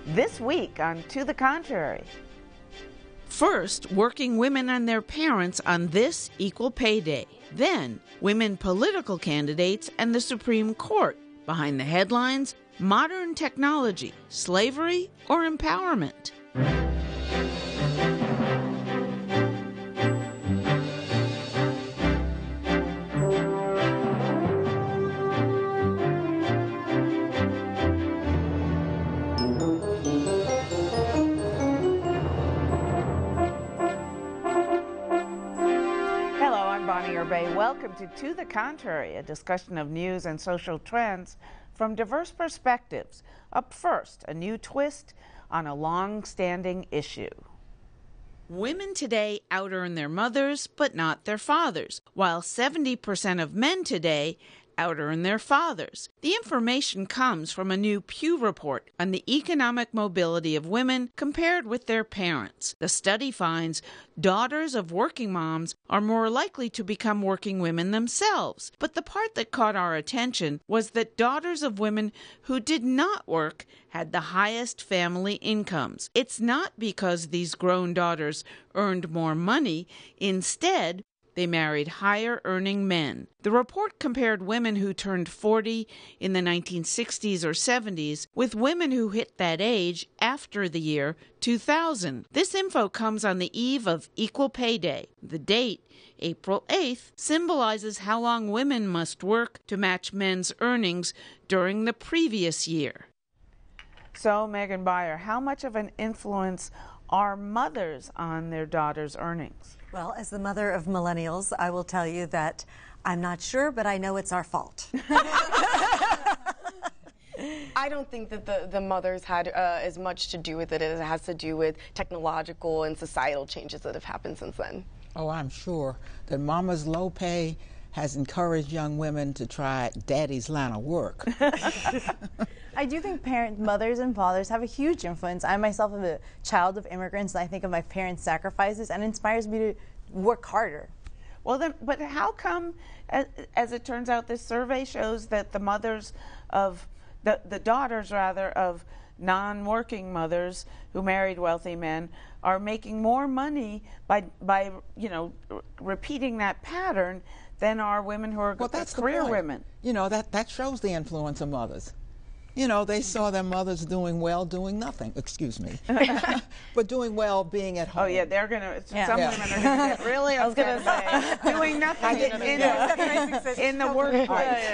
This week on To the Contrary. First, working women and their parents on this Equal Pay Day. Then, women political candidates and the Supreme Court. Behind the headlines, modern technology, slavery, or empowerment. Welcome to the Contrary, a discussion of news and social trends from diverse perspectives. Up first, a new twist on a long-standing issue. Women today out-earn their mothers, but not their fathers, while 70% of men today out-earn their fathers. The information comes from a new Pew report on the economic mobility of women compared with their parents. The study finds daughters of working moms are more likely to become working women themselves. But the part that caught our attention was that daughters of women who did not work had the highest family incomes. It's not because these grown daughters earned more money. Instead, they married higher-earning men. The report compared women who turned 40 in the 1960s or 70s with women who hit that age after the year 2000. This info comes on the eve of Equal Pay Day. The date, April 8th, symbolizes how long women must work to match men's earnings during the previous year. So, Megan Beyer, how much of an influence are mothers on their daughters' earnings? Well, as the mother of millennials, I will tell you that I'm not sure, but I know it's our fault. I don't think that the mothers had as much to do with it as it has to do with technological and societal changes that have happened since then. Oh, I'm sure that mama's low pay has encouraged young women to try daddy's line of work. I do think mothers and fathers have a huge influence. I myself am a child of immigrants, and I think of my parents' sacrifices, and it inspires me to work harder. Well, then, but how come, as it turns out, this survey shows that the mothers of, the daughters rather, of non-working mothers who married wealthy men are making more money by repeating that pattern than are women who are career women? You know, that shows the influence of mothers. You know, they saw their mothers doing well, doing nothing, excuse me, but doing well being at home. Oh, yeah, they're going to, some women are going to get really upset doing nothing in the workplace.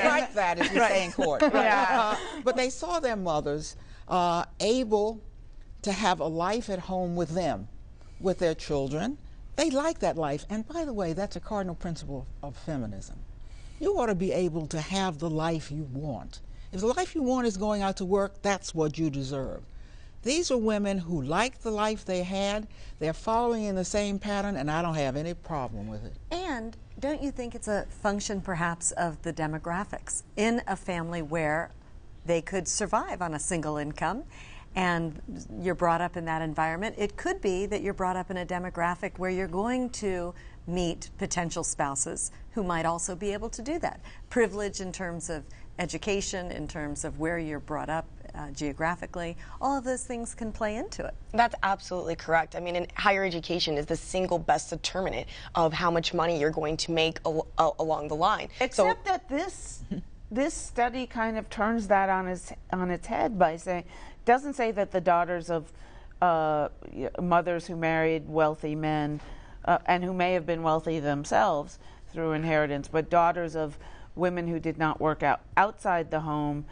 Like that, as you say in court. But they saw their mothers able to have a life at home with them, with their children. They like that life. And by the way, that's a cardinal principle of feminism. You ought to be able to have the life you want. If the life you want is going out to work, that's what you deserve. These are women who like the life they had. They're following in the same pattern, and I don't have any problem with it. And don't you think it's a function, perhaps, of the demographics in a family where they could survive on a single income, and you're brought up in that environment? It could be that you're brought up in a demographic where you're going to meet potential spouses who might also be able to do that. Privilege in terms of education, in terms of where you're brought up geographically, all of those things can play into it. That's absolutely correct. I mean, higher education is the single best determinant of how much money you're going to make along the line. Except that this study kind of turns that on its head by saying, doesn't say that the daughters of mothers who married wealthy men and who may have been wealthy themselves through inheritance, but daughters of women who did not work outside the home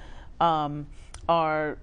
are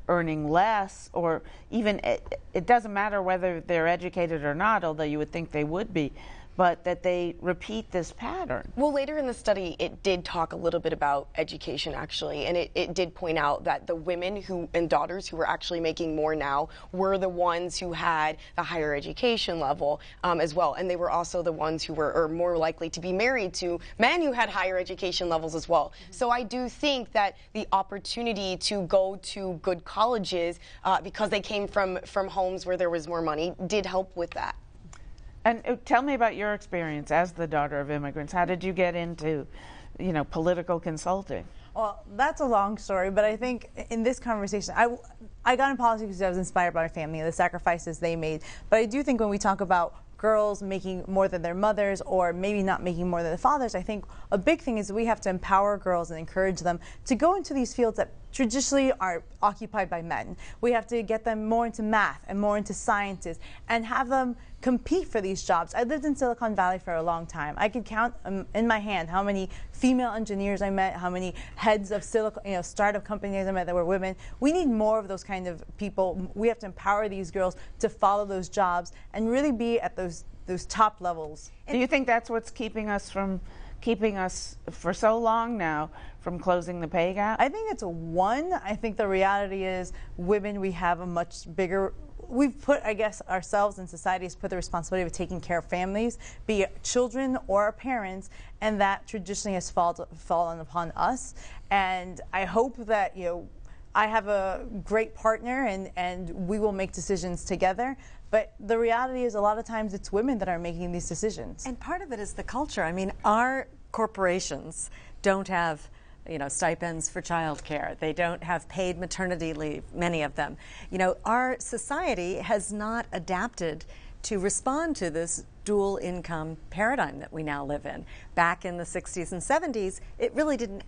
earning less, or even it doesn't matter whether they're educated or not, although you would think they would be, but that they repeat this pattern. Well, later in the study, it did talk a little bit about education, actually, and it did point out that the women and daughters who were actually making more now were the ones who had the higher education level as well, and they were also the ones who were more likely to be married to men who had higher education levels as well. So I do think that the opportunity to go to good colleges because they came from homes where there was more money did help with that. And tell me about your experience as the daughter of immigrants. How did you get into, political consulting? Well, that's a long story, but I think in this conversation, I got in politics because I was inspired by my family and the sacrifices they made. But I do think when we talk about girls making more than their mothers or maybe not making more than their fathers, I think a big thing is we have to empower girls and encourage them to go into these fields that traditionally are occupied by men. We have to get them more into math and more into sciences and have them compete for these jobs. I lived in Silicon Valley for a long time. I could count in my hand how many female engineers I met, how many heads of startup companies I met that were women. We need more of those kind of people. We have to empower these girls to follow those jobs and really be at those top levels. Do you think that's what's keeping us for so long now from closing the pay gap? I think it's one. I think the reality is women, we have a much bigger, we've put, I guess, ourselves and society has put the responsibility of taking care of families, be it children or our parents, and that traditionally has fallen upon us. And I hope that, I have a great partner and we will make decisions together. But the reality is a lot of times it's women that are making these decisions. And part of it is the culture. I mean, our corporations don't have stipends for childcare. They don't have paid maternity leave, many of them. Our society has not adapted to respond to this dual income paradigm that we now live in. Back in the 60s and 70s, it really didn't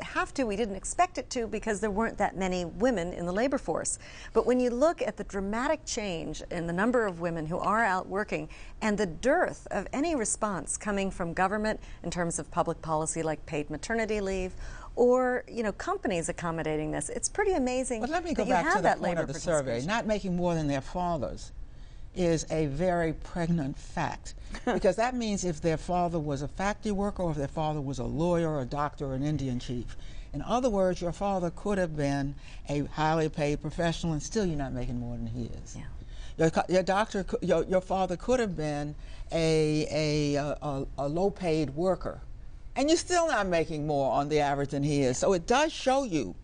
have to. We didn't expect it to because there weren't that many women in the labor force. But when you look at the dramatic change in the number of women who are out working and the dearth of any response coming from government in terms of public policy like paid maternity leave or companies accommodating this, it's pretty amazing. But let me go that back you have to the that point labor of the survey. participation. Not making more than their fathers is a very pregnant fact because that means if their father was a factory worker or if their father was a lawyer or a doctor or an Indian chief. In other words, your father could have been a highly paid professional and still you're not making more than he is. Yeah. Your father could have been a low-paid worker and you're still not making more on the average than he is. So it does show you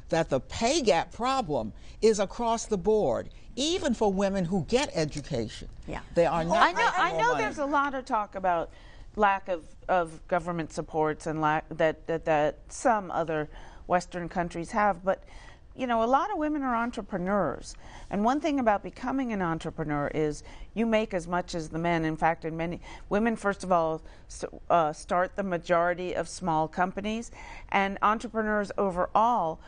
that the pay gap problem is across the board, even for women who get education. Yeah. They are not. I know there's a lot of talk about lack of government supports and that some other Western countries have, but a lot of women are entrepreneurs. And one thing about becoming an entrepreneur is you make as much as the men. In fact, in many women, first of all, start the majority of small companies, and entrepreneurs overall,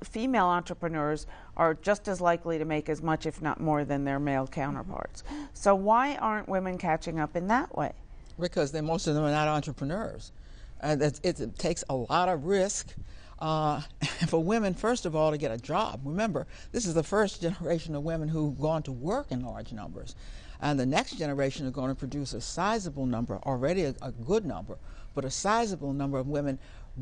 female entrepreneurs are just as likely to make as much, if not more, than their male counterparts. So why aren't women catching up in that way? Because most of them are not entrepreneurs. It takes a lot of risk for women, first of all, to get a job. Remember, this is the first generation of women who've gone to work in large numbers. And the next generation are going to produce a sizable number, already a good number, but a sizable number of women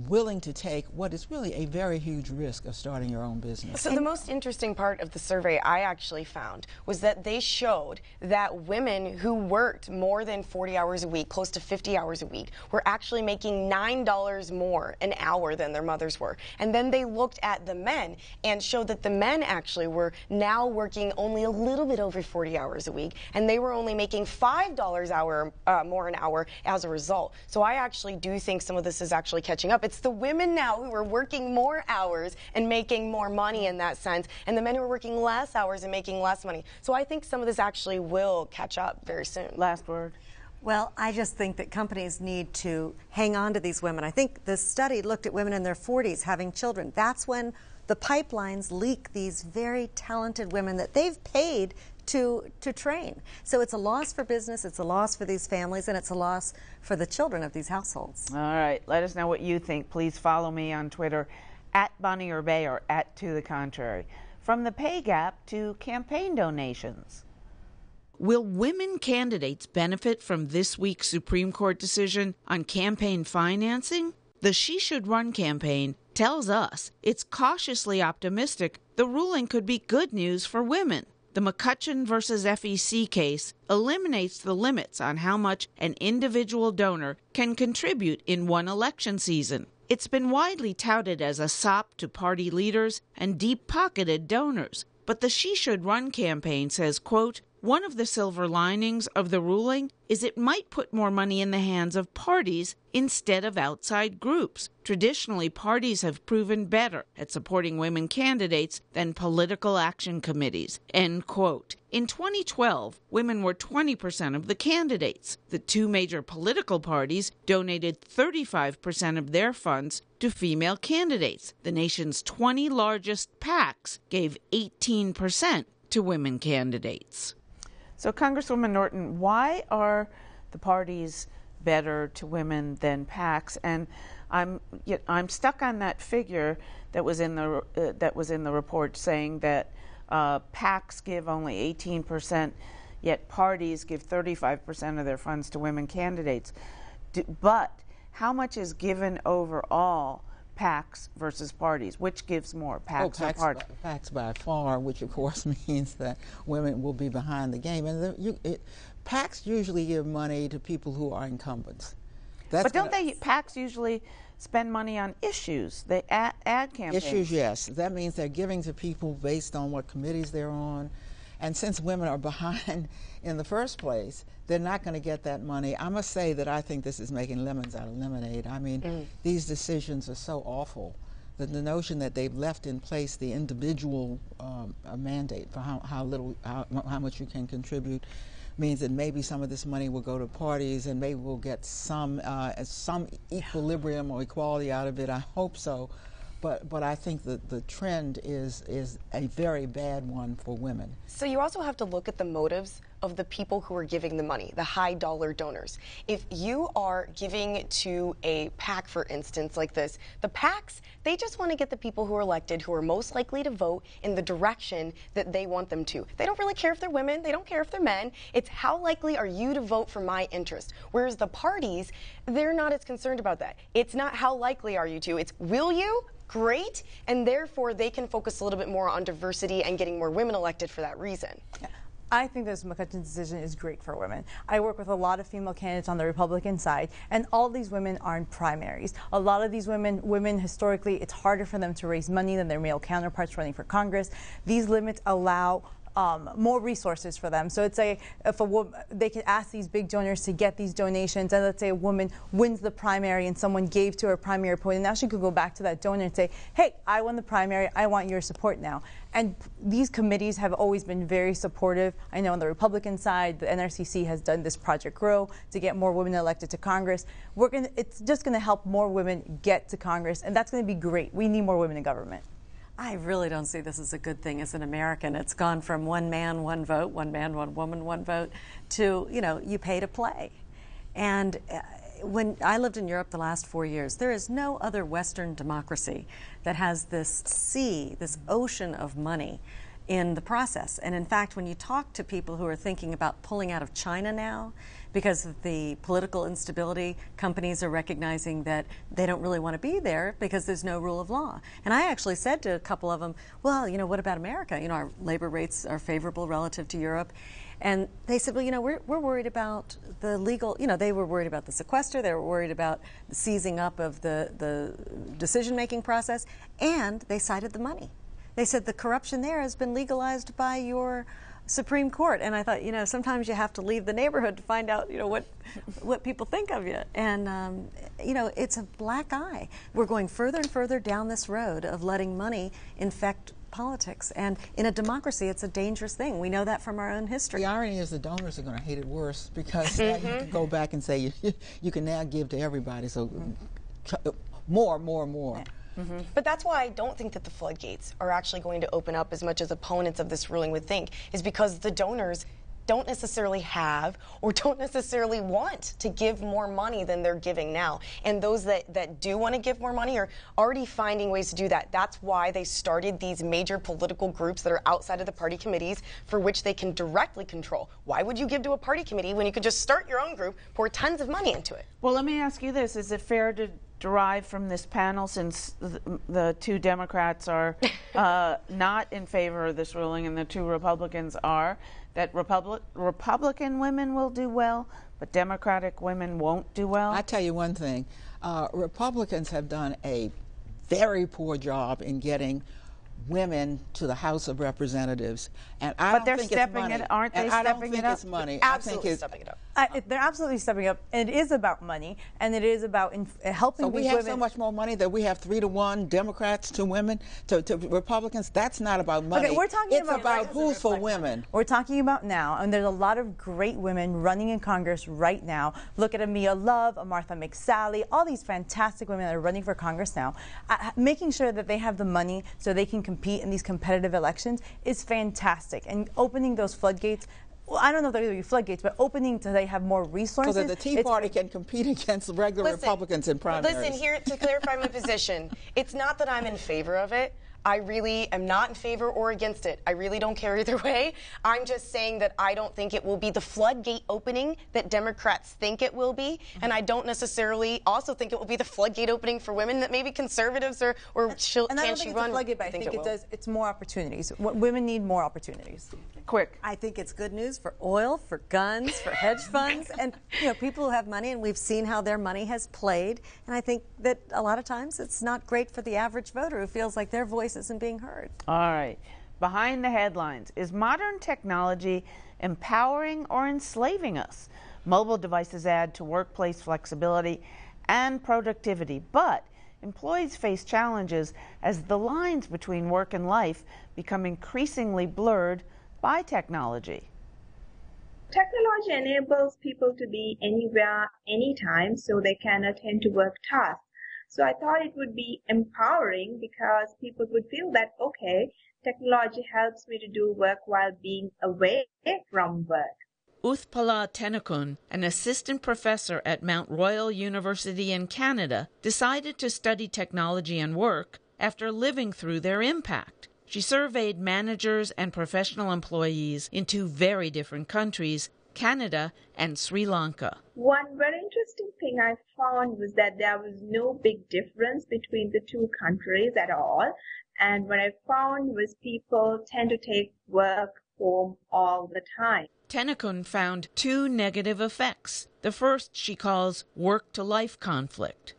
willing to take what is really a very huge risk of starting your own business. So the most interesting part of the survey I actually found was that they showed that women who worked more than 40 hours a week, close to 50 hours a week, were actually making $9 more an hour than their mothers were. And then they looked at the men and showed that the men actually were now working only a little bit over 40 hours a week, and they were only making $5 more an hour as a result. So I actually do think some of this is actually catching up. It's the women now who are working more hours and making more money in that sense, and the men who are working less hours and making less money. So I think some of this actually will catch up very soon. Last word. Well, I just think that companies need to hang on to these women. I think this study looked at women in their 40s having children. That's when the pipelines leak these very talented women that they've paid to train. So it's a loss for business, it's a loss for these families, and it's a loss for the children of these households. All right, let us know what you think. Please follow me on Twitter @Bonnie or Beyer or @ToTheContrary. From the pay gap to campaign donations. Will women candidates benefit from this week's Supreme Court decision on campaign financing? The She Should Run campaign tells us it's cautiously optimistic the ruling could be good news for women. The McCutcheon versus FEC case eliminates the limits on how much an individual donor can contribute in one election season. It's been widely touted as a sop to party leaders and deep-pocketed donors. But the She Should Run campaign says, quote, One of the silver linings of the ruling is it might put more money in the hands of parties instead of outside groups. Traditionally, parties have proven better at supporting women candidates than political action committees. End quote. In 2012, women were 20% of the candidates. The two major political parties donated 35% of their funds to female candidates. The nation's 20 largest PACs gave 18% to women candidates. So, Congresswoman Norton, why are the parties better to women than PACs? And I'm stuck on that figure that was in the report saying that PACs give only 18%, yet parties give 35% of their funds to women candidates. But how much is given overall, PACs versus parties? Which gives more, PACs or parties? PACs by far, which of course means that women will be behind the game. And PACs usually give money to people who are incumbents. But don't PACs usually spend money on issues? They ad campaigns. Issues, yes. That means they're giving to people based on what committees they're on. And since women are behind in the first place, they're not going to get that money. I must say that I think this is making lemons out of lemonade. I mean, these decisions are so awful that the notion that they've left in place the individual mandate for how much you can contribute means that maybe some of this money will go to parties and maybe we'll get some equilibrium or equality out of it. I hope so. But I think that the trend is a very bad one for women. So you also have to look at the motives of the people who are giving the money, the high dollar donors. If you are giving to a PAC, for instance, like this, the PACs, they just want to get the people who are elected who are most likely to vote in the direction that they want them to. They don't really care if they're women, they don't care if they're men. It's how likely are you to vote for my interest. Whereas the parties, they're not as concerned about that. It's not how likely are you to, it's will you? Great, and therefore they can focus a little bit more on diversity and getting more women elected for that reason. I think this McCutcheon decision is great for women. I work with a lot of female candidates on the Republican side, and all these women are in primaries. A lot of these women historically, it's harder for them to raise money than their male counterparts running for Congress. These limits allow more resources for them. So it's if a woman, they can ask these big donors to get these donations, and let's say a woman wins the primary and someone gave to her primary opponent. Now she could go back to that donor and say, hey, I won the primary, I want your support now. And these committees have always been very supportive. I know on the Republican side, the NRCC has done this Project Grow to get more women elected to Congress. It's just going to help more women get to Congress, and that's going to be great. We need more women in government. I really don't see this as a good thing as an American. It's gone from one man, one vote, one man, one woman, one vote, to, you pay to play. And when I lived in Europe the last 4 years, there is no other Western democracy that has this sea, this ocean of money in the process. And in fact, when you talk to people who are thinking about pulling out of China now, because of the political instability, companies are recognizing that they don't really want to be there because there's no rule of law. And I actually said to a couple of them, well, what about America? Our labor rates are favorable relative to Europe. And they said, well, we're worried about the legal, they were worried about the sequester, they were worried about the seizing up of the decision-making process, and they cited the money. They said the corruption there has been legalized by your Supreme Court. And I thought, sometimes you have to leave the neighborhood to find out, what people think of you. And, it's a black eye. We're going further and further down this road of letting money infect politics. And in a democracy, it's a dangerous thing. We know that from our own history. The irony is the donors are going to hate it worse because now you can go back and say you can now give to everybody. So more. Yeah. But that's why I don't think that the floodgates are actually going to open up as much as opponents of this ruling would think, is because the donors don't necessarily have or don't necessarily want to give more money than they're giving now. And those that do want to give more money are already finding ways to do that. That's why they started these major political groups that are outside of the party committees for which they can directly control. Why would you give to a party committee when you could just start your own group, pour tons of money into it? Well, let me ask you this. Is it fair to derive from this panel, since the two Democrats are not in favor of this ruling and the two Republicans are, that Republican women will do well, but Democratic women won't do well? I tell you one thing. Republicans have done a very poor job in getting women to the House of Representatives, and I But don't they're think stepping it's money. it, aren't they And I don't stepping think it up? it's money. Absolutely I think stepping it up. They're absolutely stepping up, and it is about money, and it is about helping so we these have women. so much more money that we have 3-to-1 Democrats to women to Republicans. That's not about money. Okay, we're talking it's about who's for women. We're talking about now, and there's a lot of great women running in Congress right now. Look at Amia Love, a Martha McSally, all these fantastic women that are running for Congress now. Making sure that they have the money so they can compete in these competitive elections is fantastic, and opening those floodgates. Well, I don't know if they're going to be floodgates, but opening so they have more resources. So that the Tea Party can compete against regular Republicans in primaries. Listen, here, to clarify my position, it's not that I'm in favor of it. I really am not in favor or against it. I really don't care either way. I'm just saying that I don't think it will be the floodgate opening that Democrats think it will be, and I don't necessarily also think it will be the floodgate opening for women that maybe conservatives or and I don't think it's a floodgate, but I think it does. It's more opportunities. Women need more opportunities. Quick. I think it's good news for oil, for guns, for hedge funds, and people who have money, and we've seen how their money has played. And I think that a lot of times it's not great for the average voter who feels like their voice isn't being heard. All right. Behind the headlines, is modern technology empowering or enslaving us? Mobile devices add to workplace flexibility and productivity, but employees face challenges as the lines between work and life become increasingly blurred by technology. Technology enables people to be anywhere, anytime, so they can attend to work tasks. So I thought it would be empowering because people would feel that, okay, technology helps me to do work while being away from work. Uthpala Tenakun, an assistant professor at Mount Royal University in Canada, decided to study technology and work after living through their impact. She surveyed managers and professional employees in 2 very different countries, Canada and Sri Lanka. One very interesting thing I found was that there was no big difference between the 2 countries at all. And what I found was people tend to take work home all the time. Tenakun found 2 negative effects. The first she calls work-to-life conflict.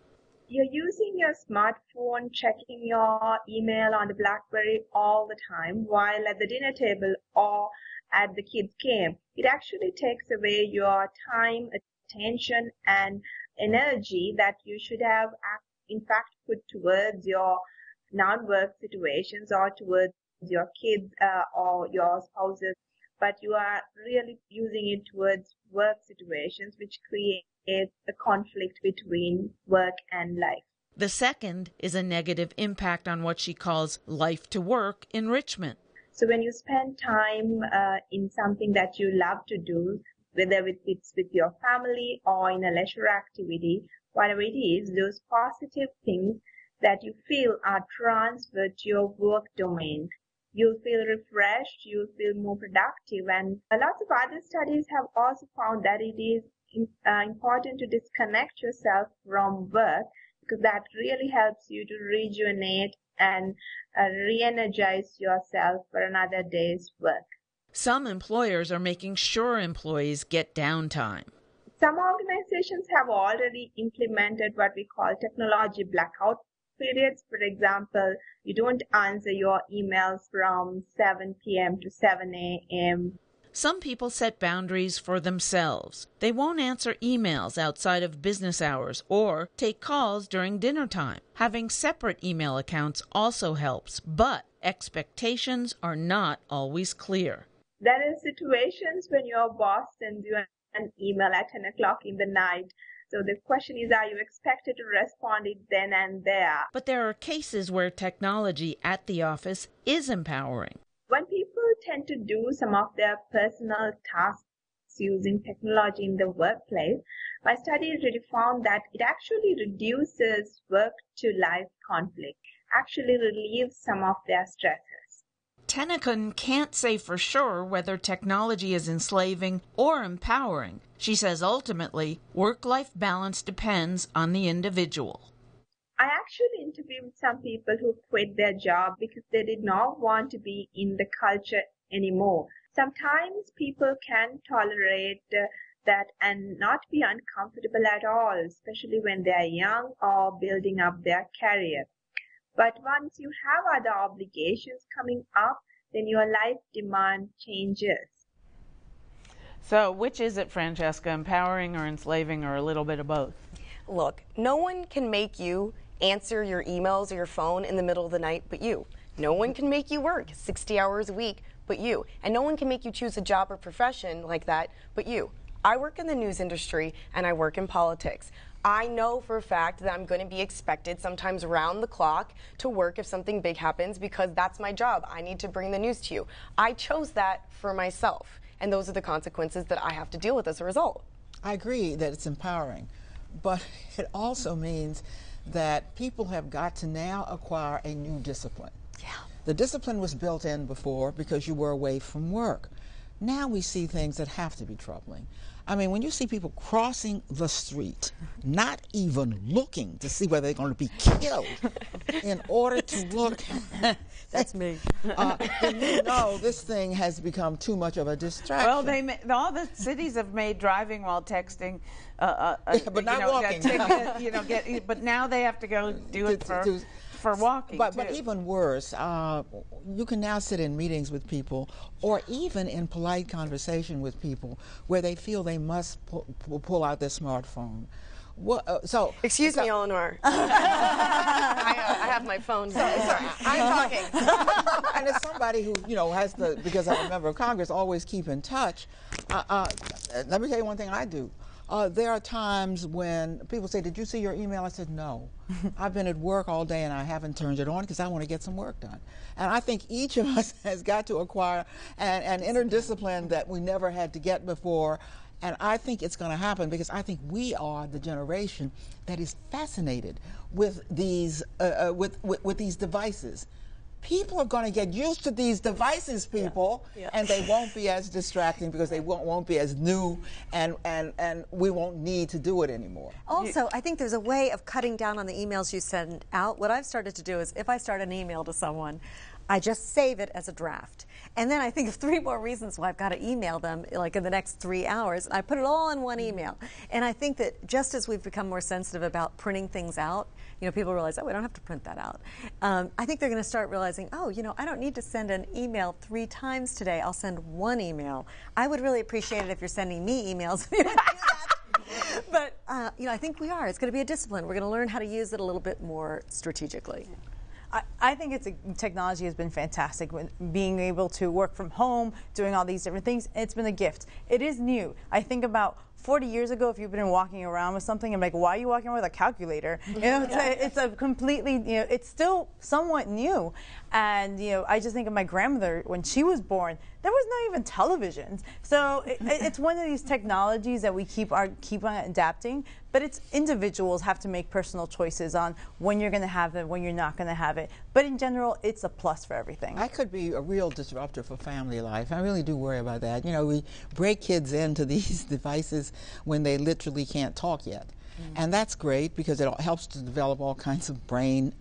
You're using your smartphone, checking your email on the BlackBerry all the time while at the dinner table or at the kids' game. It actually takes away your time, attention, and energy that you should have, in fact, put towards your non-work situations or towards your kids or your spouses. But you are really using it towards work situations, which creates a conflict between work and life. The second is a negative impact on what she calls life-to-work enrichment. So when you spend time in something that you love to do, whether it's with your family or in a leisure activity, whatever it is, those positive things that you feel are transferred to your work domain. You'll feel refreshed, you'll feel more productive, and lots of other studies have also found that it is important to disconnect yourself from work because that really helps you to rejuvenate and re-energize yourself for another day's work. Some employers are making sure employees get downtime. Some organizations have already implemented what we call technology blackout periods. For example, you don't answer your emails from 7 p.m. to 7 a.m. Some people set boundaries for themselves. They won't answer emails outside of business hours or take calls during dinner time. Having separate email accounts also helps, but expectations are not always clear. There are situations when your boss sends you an email at 10 o'clock in the night. So the question is, are you expected to respond it then and there? But there are cases where technology at the office is empowering. When people tend to do some of their personal tasks using technology in the workplace, my studies really found that it actually reduces work-to-life conflict, actually relieves some of their stresses. Tenakun can't say for sure whether technology is enslaving or empowering. She says ultimately, work-life balance depends on the individual. I actually interviewed some people who quit their job because they did not want to be in the culture anymore. Sometimes people can tolerate that and not be uncomfortable at all, especially when they are young or building up their career. But once you have other obligations coming up, then your life demand changes. So which is it, Francesca, empowering or enslaving, or a little bit of both? Look, no one can make you answer your emails or your phone in the middle of the night but you. No one can make you work 60 hours a week but you. And no one can make you choose a job or profession like that but you. I work in the news industry and I work in politics. I know for a fact that I'm going to be expected sometimes around the clock to work if something big happens because that's my job. I need to bring the news to you. I chose that for myself, and those are the consequences that I have to deal with as a result. I agree that it's empowering, but it also means that people have got to now acquire a new discipline. Yeah. The discipline was built in before because you were away from work. Now we see things that have to be troubling. I mean, when you see people crossing the street, not even looking to see whether they're going to be killed in order to look. That's me. Then you know this thing has become too much of a distraction. Well, all the cities have made driving while texting, but not walking. But now they have to go do it for walking. But even worse, you can now sit in meetings with people, or even in polite conversation with people, where they feel they must pull out their smartphone. Excuse me, Eleanor. I have my phone. Sorry, I'm talking. And as somebody who has because I'm a member of Congress, always keep in touch. Let me tell you one thing I do. There are times when people say, "Did you see your email?" I said, "No. I've been at work all day and I haven't turned it on because I want to get some work done." And I think each of us has got to acquire an inner discipline that we never had to get before. And I think it's going to happen because I think we are the generation that is fascinated with these with these devices. People are going to get used to these devices, people, and they won't be as distracting because they won't be as new, and we won't need to do it anymore. Also, I think there's a way of cutting down on the emails you send out. What I've started to do is if I start an email to someone, I just save it as a draft. And then I think of 3 more reasons why I've got to email them like in the next 3 hours. I put it all in one email. And I think that just as we've become more sensitive about printing things out, people realize, oh, we don't have to print that out. I think they're going to start realizing, oh, I don't need to send an email 3 times today. I'll send 1 email. I would really appreciate it if you're sending me emails. But, I think we are. It's going to be a discipline. We're going to learn how to use it a little bit more strategically. I think technology has been fantastic. Being able to work from home, doing all these different things, it's been a gift. It is new. I think about 40 years ago, if you've been walking around with something, I'm like, why are you walking around with a calculator? It's a completely, it's still somewhat new. And, I just think of my grandmother, when she was born, there was not even televisions. So it's one of these technologies that we keep on adapting, but it's individuals have to make personal choices on when you're going to have it, when you're not going to have it. But in general, it's a plus for everything. I could be a real disruptor for family life. I really do worry about that. We break kids into these devices when they literally can't talk yet. And that's great because it helps to develop all kinds of brain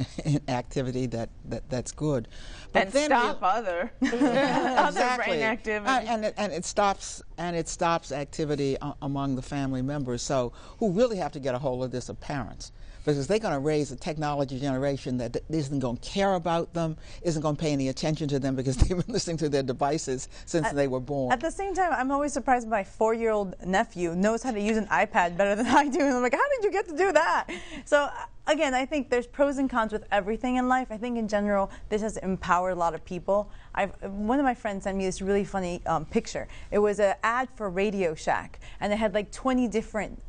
activity that's good. But and then stop other brain activity. And it stops activity among the family members. So who really have to get a hold of this are parents. Because they're going to raise a technology generation that isn't going to care about them, isn't going to pay any attention to them because they've been listening to their devices since they were born. At the same time, I'm always surprised my 4-year-old nephew knows how to use an iPad better than I do. And I'm like, how did you get to do that? So again, I think there's pros and cons with everything in life. I think in general, this has empowered a lot of people. One of my friends sent me this really funny picture. It was an ad for Radio Shack, and it had like 20 different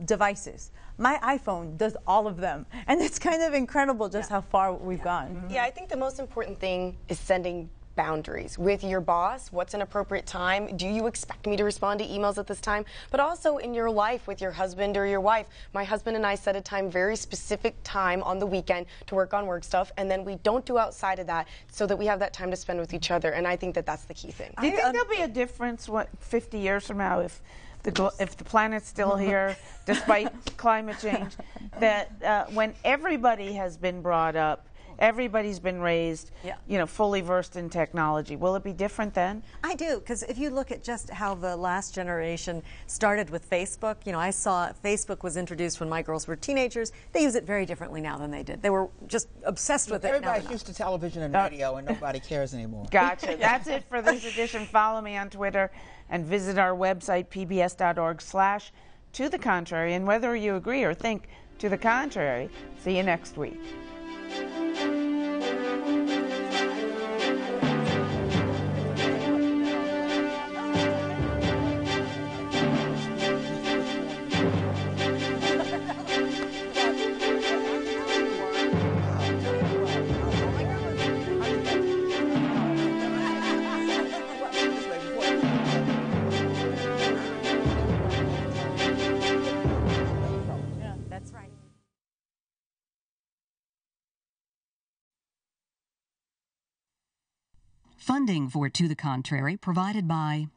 devices. My iPhone does all of them, and it's kind of incredible just how far we've gone. Yeah, I think the most important thing is sending boundaries with your boss. What's an appropriate time? Do you expect me to respond to emails at this time? But also in your life with your husband or your wife. My husband and I set a time, very specific time on the weekend to work on work stuff, and then we don't do outside of that so that we have that time to spend with each other, and I think that that's the key thing. Do you think there'll be a difference 50 years from now if the planet's still here, despite climate change, that when everybody has been brought up everybody's been raised, Yeah. fully versed in technology. Will it be different then? I do, because if you look at just how the last generation started with Facebook, I saw Facebook was introduced when my girls were teenagers. They use it very differently now than they did. They were just obsessed with it. Everybody's used to television and radio, and nobody cares anymore. Gotcha. That's it for this edition. Follow me on Twitter and visit our website, pbs.org/to the contrary. And whether you agree or think to the contrary, see you next week. Funding for To the Contrary provided by